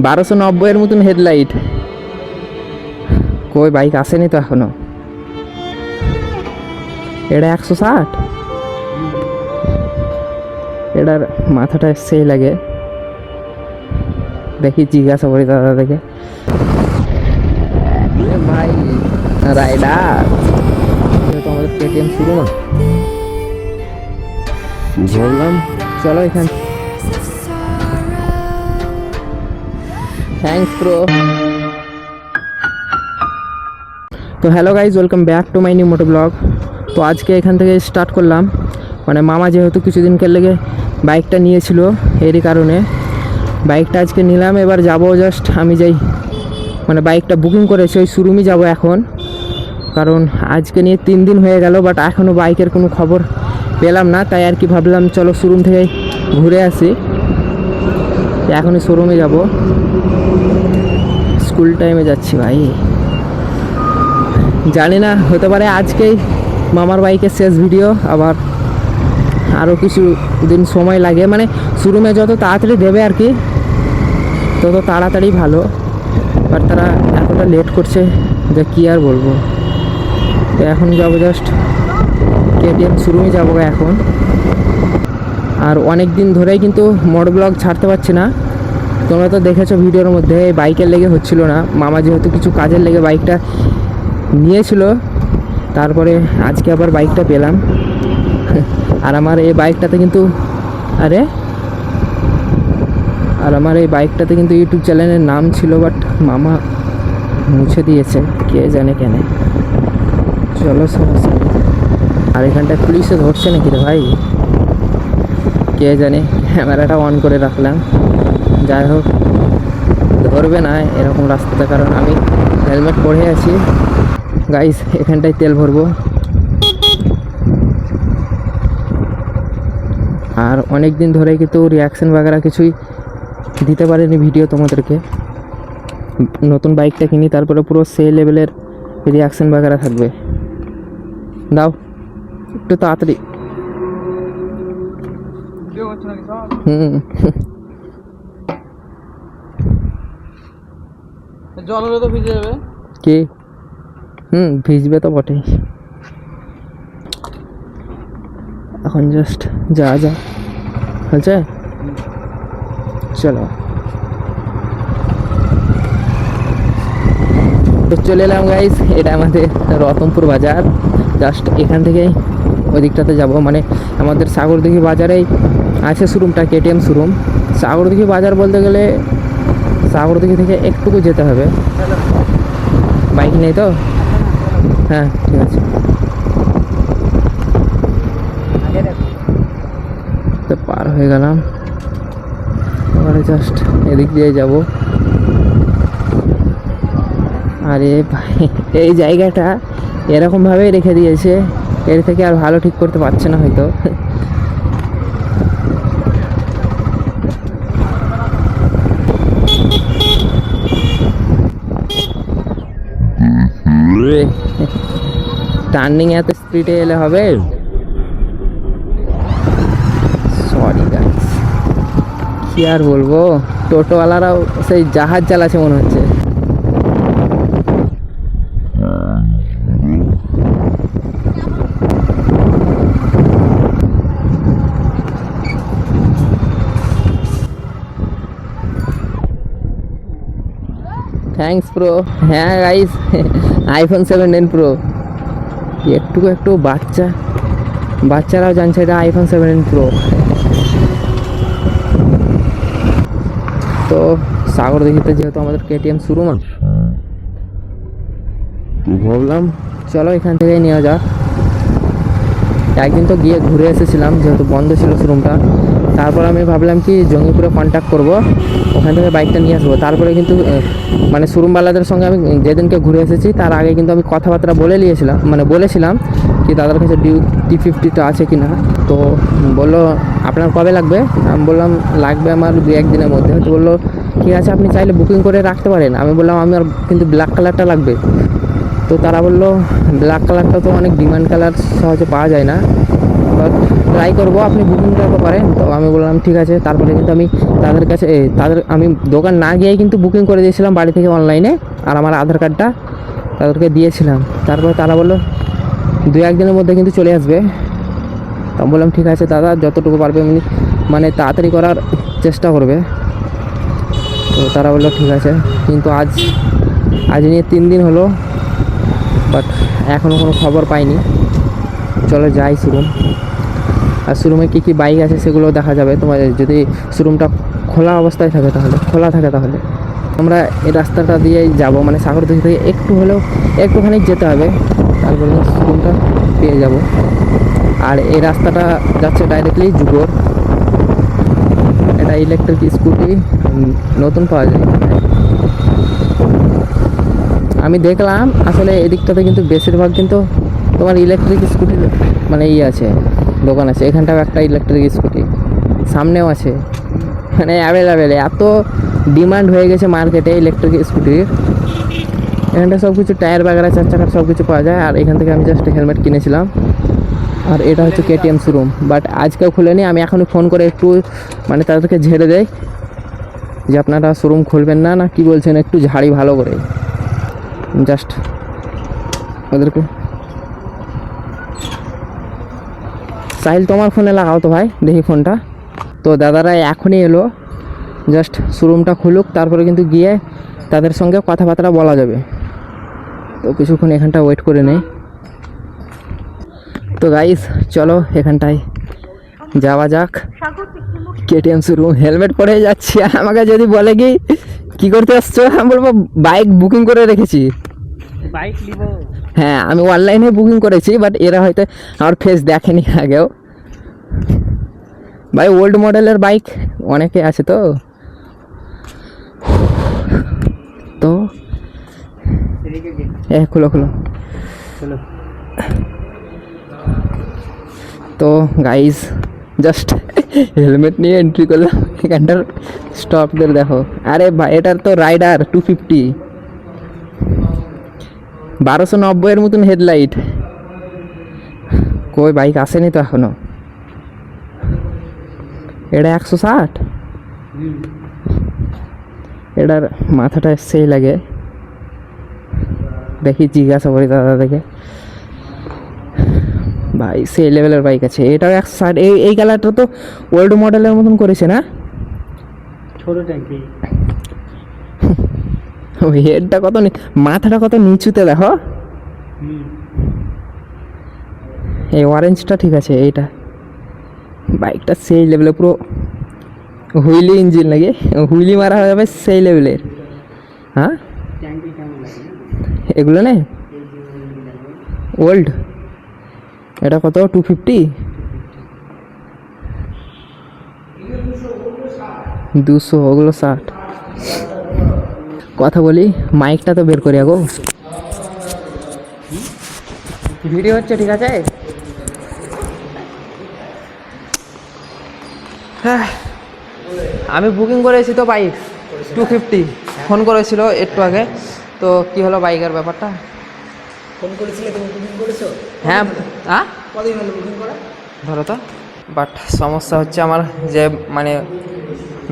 1290 মতন হেডলাইট। কই বাইক আসেনি তো এখনো। এটা 160, এটার মাথাটা সেই লাগে। দেখি জিজ্ঞাসা করি দাদা দেখে। ভাই রাইডার যেহেতু আমাদের কেটিএম শুরু না, বললাম চলো এখান। Thanks bro. তো hello guys, welcome back to my new moto vlog. তো আজকে এখান থেকে স্টার্ট করলাম, মানে মামা যেহেতু কিছুদিনকার লেগে বাইকটা নিয়েছিল, এরই কারণে বাইকটা আজকে নিলাম। এবার যাবো, জাস্ট আমি যাই, মানে বাইকটা বুকিং করেছি ওই শোরুমই যাব এখন, কারণ আজকে নিয়ে 3 দিন হয়ে গেল, বাট এখনও বাইকের কোনো খবর পেলাম না। তাই আর কি ভাবলাম চলো শোরুম থেকে ঘুরে আসি। এখনই শোরুমে যাব, স্কুল টাইমে যাচ্ছি ভাই। জানি না, হতে পারে আজকেই মামার বাইকের শেষ ভিডিও, আবার আরও কিছু দিন সময় লাগে। মানে শোরুমে যত তাড়াতাড়ি দেবে আর কি, তত তাড়াতাড়ি ভালো, বাট তারা এতটা লেট করছে যে কী আর বলবো। তো এখন যাবো, জাস্ট কেটিএম শোরুমে যাবো এখন। আর অনেক দিন ধরেই কিন্তু মোটো ব্লগ ছাড়তে পারছি না। তোমরা তো দেখেছো ভিডিওর মধ্যে, এই বাইকের লেগে হচ্ছিল না। মামা যেহেতু কিছু কাজের লেগে বাইকটা নিয়েছিল, তারপরে আজকে আবার বাইকটা পেলাম। আর আমার এই বাইকটাতে কিন্তু ইউটিউব চ্যানেলের নাম ছিল, বাট মামা মুছে দিয়েছে, কে জানে কেন। চলো সমস্যা। আর এখানটায় পুলিশে ধরছে নাকি রে ভাই, কে জানে। ক্যামেরাটা অন করে রাখলাম, যাই হোক ধরবে না এরকম রাস্তাতে, কারণ আমি হেলমেট পরে আছি। গাইস এখানটায় তেল ভরবো। আর অনেক দিন ধরে কিন্তু রিয়াকশান বাগেরা কিছুই দিতে পারেনি ভিডিও তোমাদেরকে। নতুন বাইকটা কিনি, তারপরে পুরো সেই লেভেলের রিয়াকশান বাগেরা থাকবে। দাও একটু তাড়াতাড়ি। জল হলে তো ভিজে যাবে। কি ভিজবে তো বটেই। এখন জাস্ট যা হচ্ছে, চলো। তো চলে এলাম গাইস, এটা আমাদের রতনপুর বাজার। জাস্ট এখান থেকেই ওই দিকটাতে যাবো, মানে আমাদের সাগরদিঘি বাজারেই আছে শোরুমটা, কেটিএম শোরুম। সাগরদিঘি বাজার বলতে গেলে সাগরদিঘি থেকে একটুকু যেতে হবে। বাইক নেই তো? হ্যাঁ ঠিক আছে। তো পার হয়ে গেলাম, এবারে জাস্ট এদিক দিয়ে যাব। আরে ভাই এই জায়গাটা এরকমভাবেই রেখে দিয়েছে, এর থেকে আর ভালো ঠিক করতে পারছে না হয়তো। টার্নিং এত স্পিডে এলে হবে? সরি গাইস, কি আর বলবো, টোটোওয়ালারাও সেই জাহাজ চালাচ্ছে মনে হচ্ছে। Thanks pro. হ্যাঁ গাইস, আইফোন 17 প্রো। একটু বাচ্চারাও জানছে এটা আইফোন 17 প্রো। তো সাগরদিঘিতে যেহেতু আমাদের কেটিএম শুরু না, ভাবলাম চলো এখান থেকেই নেওয়া যাক। একদিন তো গিয়ে ঘুরে এসেছিলাম, যেহেতু বন্ধ ছিল শোরুমটা। তারপর আমি ভাবলাম কি জঙ্গিপুরে কন্ট্যাক্ট করব, ওখান থেকে বাইকটা নিয়ে আসবো। তারপরে কিন্তু মানে শোরুমওয়ালাদের সঙ্গে আমি যেদিনকে ঘুরে এসেছি তার আগে কিন্তু আমি কথাবার্তা বলেছিলাম কি দাদার কাছে T50টা আছে কি না। তো বললো আপনার কবে লাগবে? আমি বললাম লাগবে আমার 2-1 দিনের মধ্যে। তো বললো ঠিক আছে, আপনি চাইলে বুকিং করে রাখতে পারেন। আমি বললাম আমার কিন্তু ব্ল্যাক কালারটা লাগবে। তো তারা বললো ব্ল্যাক কালারটা তো অনেক ডিমান্ড কালার, সহজে পাওয়া যায় না। বাট ট্রাই করবো, আপনি বুকিং করতে পারেন। তো আমি বললাম ঠিক আছে। তারপরে কিন্তু আমি তাদের কাছে আমি দোকান না গিয়েই কিন্তু বুকিং করে দিয়েছিলাম বাড়ি থেকে অনলাইনে, আর আমার আধার কার্ডটা তাদেরকে দিয়েছিলাম। তারপরে তারা বললো 2-1 দিনের মধ্যে কিন্তু চলে আসবে। তো আমি বললাম ঠিক আছে দাদা, যতটুকু পারবে এমনি মানে তাড়াতাড়ি করার চেষ্টা করবে। তো তারা বললো ঠিক আছে। কিন্তু আজ নিয়ে 3 দিন হলো, বাট এখনও কোনো খবর পাইনি। চলো যাই শোরুম, আর শোরুমে কী কী বাইক আছে সেগুলো দেখা যাবে। তোমার যদি শোরুমটা খোলা অবস্থায় থাকে তাহলে আমরা এই রাস্তাটা দিয়েই যাব, মানে সাগরদিঘি থেকে একটুখানি যেতে হবে, তারপরে শোরুমটা পেয়ে যাব। আর এই রাস্তাটা যাচ্ছে ডাইরেক্টলি যুগর। এটা ইলেকট্রিক স্কুটি নতুন পাওয়া যায়। আমি দেখলাম আসলে এদিকটাতে কিন্তু বেশিরভাগ কিন্তু তোমার ইলেকট্রিক স্কুটির মানে আছে, দোকান আছে। এখানটাও একটা ইলেকট্রিক স্কুটি, সামনেও আছে, মানে অ্যাভেলেবেল। এত ডিমান্ড হয়ে গেছে মার্কেটে ইলেকট্রিক স্কুটির। এখানটা সব কিছু টায়ার বাগেরা 4 চাকার সব কিছু পাওয়া যায়। আর এখান থেকে আমি জাস্ট হেলমেট কিনেছিলাম। আর এটা হচ্ছে কেটিএম শোরুম, বাট আজকেও খুলেনি। আমি এখনই ফোন করে একটু মানে তাদেরকে ঝেড়ে দেয় যে আপনারা শোরুম খুলবেন না কি বলছেন, একটু ঝাড়ি ভালো করে জাস্ট ওদেরকে। সাহিল তোমার ফোনে লাগাও তো ভাই, দেখি ফোনটা। তো দাদারা এখনই এলো, জাস্ট শোরুমটা খুলুক, তারপরে কিন্তু গিয়ে তাদের সঙ্গে কথাবার্তা বলা যাবে। তো কিছুক্ষণ এখানটা ওয়েট করে নেই। তো গাইস চলো এখানটায় যাওয়া যাক, কেটিএম শোরুম। হেলমেট পরে যাচ্ছি, আমাকে যদি বলে কি করতে আসছো, আমি বলবো বাইক বুকিং করে রেখেছি। বাইক নিব? হ্যাঁ, আমি অনলাইনে বুকিং করেছি, বাট এরা হয়তো আমার ফেস দেখেনি আগেও। ভাই ওল্ড মডেলের বাইক অনেকে আছে তো খুলো তো গাইজ জাস্ট হেলমেট নিয়ে এন্ট্রি করলাম এখানটার স্টপদের দেখো। আরে ভাই এটার তো রাইডার 250, 1290 মতন হেডলাইট। কই বাইক আসেনি তো এখনো। এটা 160। এটার মাথাটা সেই লাগে, দেখি জিজ্ঞাসা করি দাদা দেখে। ভাই সেই লেভেলের বাইক আছে। এটাও 160। এই কালারটা তো ওল্ড মডেলের মতন করেছে না, ছোট ট্যাঙ্কি। হেডটা কত, মাথাটা কত নিচুতে দেখো। এই অরেঞ্জটা ঠিক আছে। এইটা বাইকটা সেই লেভেলে, পুরো হুইলি ইঞ্জিন লাগে, হুইলি মারা হয়ে যাবে সেই লেভেলের। হ্যাঁ এগুলো নেই ওল্ড। এটা কত 250, 200, ওগুলো 60। কথা বলি, মাইকটা তো বের করি আগো, ভিডিও হচ্ছে ঠিক আছে। হ্যাঁ আমি বুকিং করেছি তো বাইক 250, ফোন করেছিল একটু আগে। তো কি হলো বাইকের ব্যাপারটা? ফোন করেছিলে, তুমি বুকিং করেছো? হ্যাঁ কদিন হলো বুকিং করা? ধরো তো। বাট সমস্যা হচ্ছে আমার যে মানে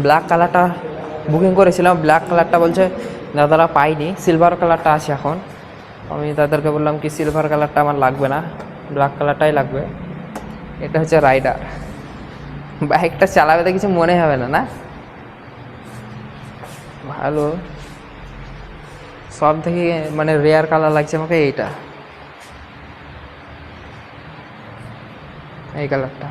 ব্ল্যাক কালারটা বুকিং করেছিলাম, ব্ল্যাক কালারটা বলছে দাদারা পাইনি, সিলভার কালারটা আছে এখন। আমি তাদেরকে বললাম কি সিলভার কালারটা আমার লাগবে না, ব্ল্যাক কালারটাই লাগবে। এটা হচ্ছে রাইডার। বাইকটা চালাবে তো কিছু মনে হবে না, না ভালো। সব থেকে মানে রেয়ার কালার লাগছে আমাকে এইটা, এই কালারটা।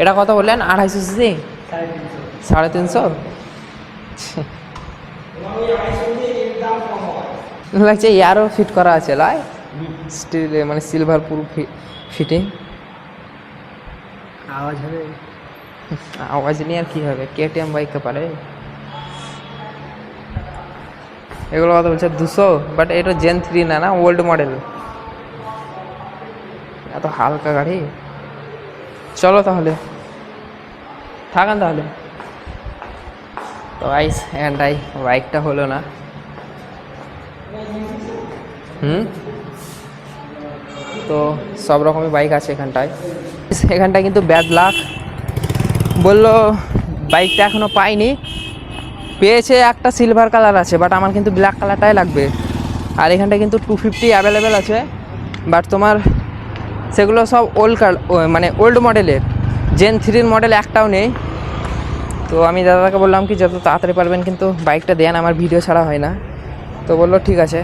এটা কত বললেন? 250 সিসি, 350। লাগছে ইয়ারও ফিট করা আছে লাই, স্টিল মানে সিলভার পুরো ফিটিং। আওয়াজ হবে? আওয়াজ নিয়ে আর কি হবে, কেটিএম বাইককে পারে। এগুলো কথা বলছে 200, বাট এটা জেন 3 না ওল্ড মডেল। এত হালকা গাড়ি। চলো তাহলে থাকেন তাহলে। তো আইস এখানটাই বাইকটা হলো না। তো সব রকমই বাইক আছে এখানটায়। এখানটায় কিন্তু ব্যাড লাক, বললো বাইকটা এখনও পাইনি, পেয়েছে একটা সিলভার কালার আছে, বাট আমার কিন্তু ব্ল্যাক কালারটাই লাগবে। আর এখানটায় কিন্তু 250 অ্যাভেলেবেল আছে, বাট তোমার সেগুলো সব মানে ওল্ড মডেলের, জেন 3 মডেল একটাও নেই। তো আমি দাদাকে বললাম কি যত তাড়াতাড়ি পারবেন কিন্তু বাইকটা দেন, আমার ভিডিও ছাড়া হয় না। তো বললো ঠিক আছে,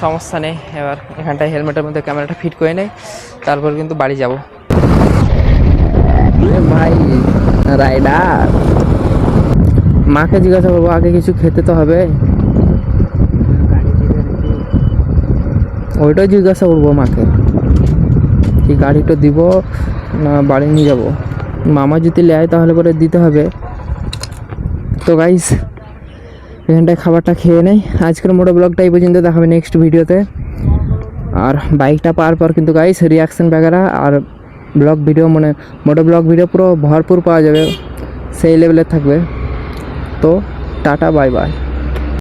সমস্যা নেই। এবার এখানটায় হেলমেটের মধ্যে ক্যামেরাটা ফিট করে নেই, তারপর কিন্তু বাড়ি যাব। ভাই রাইডার, মাকে জিজ্ঞাসা করবো আগে কিছু খেতে তো হবে, ওইটাই জিজ্ঞাসা করবো মাকে, কি গাড়িটা দিব না বাড়ি নিয়ে যাব। মামা যদি নেয় তাহলে পরে দিতে হবে। তো গাইস এখানটায় খাবারটা খেয়ে নেই। আজকের মোটো ব্লগটা এই পর্যন্ত, দেখাবে নেক্সট ভিডিওতে। আর বাইকটা পাওয়ার পর কিন্তু গাইস রিয়াকশান বাগেরা আর ব্লগ ভিডিও, মানে মোটো ব্লগ ভিডিও পুরো ভরপুর পাওয়া যাবে, সেই লেভেলের থাকবে। তো টাটা, বাই বাই।